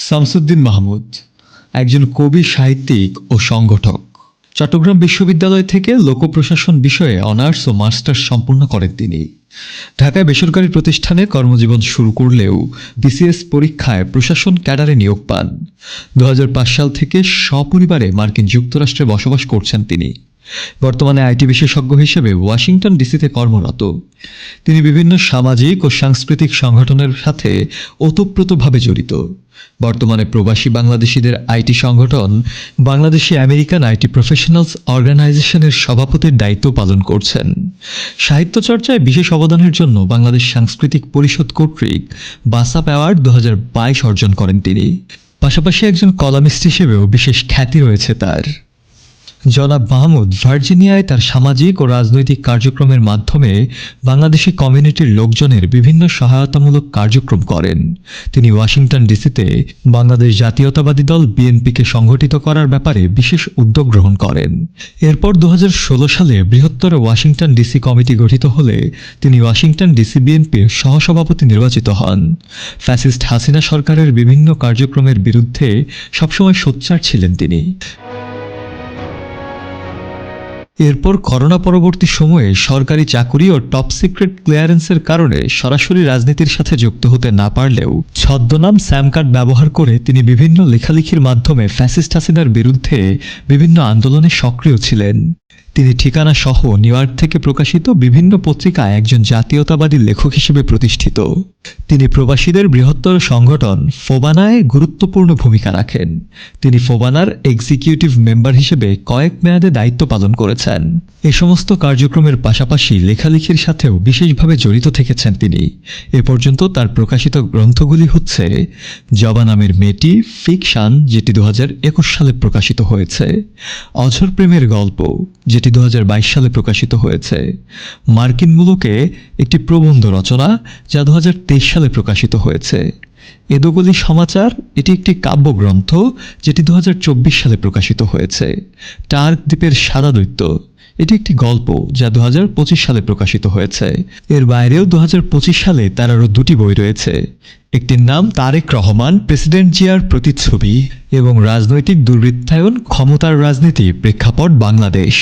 শামসুদ্দিন মাহমুদ একজন কবি, সাহিত্যিক ও সংগঠক। চট্টগ্রাম বিশ্ববিদ্যালয় থেকে লোকপ্রশাসন বিষয়ে অনার্স ও মাস্টার্স সম্পূর্ণ করেন তিনি। ঢাকায় বেসরকারি প্রতিষ্ঠানে কর্মজীবন শুরু করলেও বিসিএস পরীক্ষায় প্রশাসন ক্যাডারে নিয়োগ পান। 2005 সাল থেকে সপরিবারে মার্কিন যুক্তরাষ্ট্রে বসবাস করছেন তিনি। বর্তমানে আইটি বিশেষজ্ঞ হিসেবে ওয়াশিংটন ডিসিতে কর্মরত। তিনি বিভিন্ন সামাজিক ও সাংস্কৃতিক সংগঠনের সাথে ওতপ্রোতভাবে জড়িত। বর্তমানে প্রবাসী বাংলাদেশিদের আইটি সংগঠন বাংলাদেশি আমেরিকান আইটি প্রফেশনালস অর্গানাইজেশনের সভাপতির দায়িত্ব পালন করছেন। সাহিত্য চর্চায় বিশেষ অবদানের জন্য বাংলাদেশ সাংস্কৃতিক পরিষদ কর্তৃক বাসাপ অ্যাওয়ার্ড 2022 অর্জন করেন তিনি। পাশাপাশি একজন কলামিস্ট হিসেবেও বিশেষ খ্যাতি রয়েছে তার। জনাব মাহমুদ ভার্জিনিয়ায় তার সামাজিক ও রাজনৈতিক কার্যক্রমের মাধ্যমে বাংলাদেশি কমিউনিটির লোকজনের বিভিন্ন সহায়তামূলক কার্যক্রম করেন। তিনি ওয়াশিংটন ডিসিতে বাংলাদেশ জাতীয়তাবাদী দল বিএনপিকে সংগঠিত করার ব্যাপারে বিশেষ উদ্যোগ গ্রহণ করেন। এরপর 2016 সালে বৃহত্তর ওয়াশিংটন ডিসি কমিটি গঠিত হলে তিনি ওয়াশিংটন ডিসি বিএনপির সহসভাপতি নির্বাচিত হন। ফ্যাসিস্ট হাসিনা সরকারের বিভিন্ন কার্যক্রমের বিরুদ্ধে সবসময় সোচ্চার ছিলেন তিনি। এরপর করোনা পরবর্তী সময়ে সরকারি চাকুরি ও টপ সিক্রেট ক্লিয়ারেন্সের কারণে সরাসরি রাজনীতির সাথে যুক্ত হতে না পারলেও ছদ্মনাম স্যাম কার্ড ব্যবহার করে তিনি বিভিন্ন লেখালেখির মাধ্যমে ফ্যাসিস্ট হাসিনার বিরুদ্ধে বিভিন্ন আন্দোলনে সক্রিয় ছিলেন। তিনি ঠিকানা সহ নিউ ইয়র্ক থেকে প্রকাশিত বিভিন্ন পত্রিকায় একজন জাতীয়তাবাদী লেখক হিসেবে প্রতিষ্ঠিত। তিনি প্রবাসীদের বৃহত্তর সংগঠন ফোবানায় গুরুত্বপূর্ণ ভূমিকা রাখেন। তিনি ফোবানার এক্সিকিউটিভ মেম্বার হিসেবে কয়েক মেয়াদে দায়িত্ব পালন করেছেন। এ সমস্ত কার্যক্রমের পাশাপাশি লেখালেখির সাথেও বিশেষভাবে জড়িত থেকেছেন তিনি। এ পর্যন্ত তার প্রকাশিত গ্রন্থগুলি হচ্ছে জবা নামের মেয়েটি ফিকশন, যেটি 2021 সালে প্রকাশিত হয়েছে, অঝর প্রেমের গল্প, যেটি 2022 সালে প্রকাশিত হয়েছে, মার্কিন মুলুকে একটি প্রবন্ধ রচনা, যা 2023 সালে প্রকাশিত হয়েছে, এদোগলি সমাচার, এটি একটি কাব্যগ্রন্থ যেটি 2024 সালে প্রকাশিত হয়েছে, টার্ক দ্বীপের সাদা দৈত্য, এটি একটি গল্প যা 2025 সালে প্রকাশিত হয়েছে। এর বাইরেও 2025 সালে তার আরও দুটি বই রয়েছে। একটির নাম তারেক রহমান, প্রেসিডেন্ট জিয়ার প্রতিচ্ছবি এবং রাজনৈতিক দুর্বৃত্তায়ন, ক্ষমতার রাজনীতি, প্রেক্ষাপট বাংলাদেশ।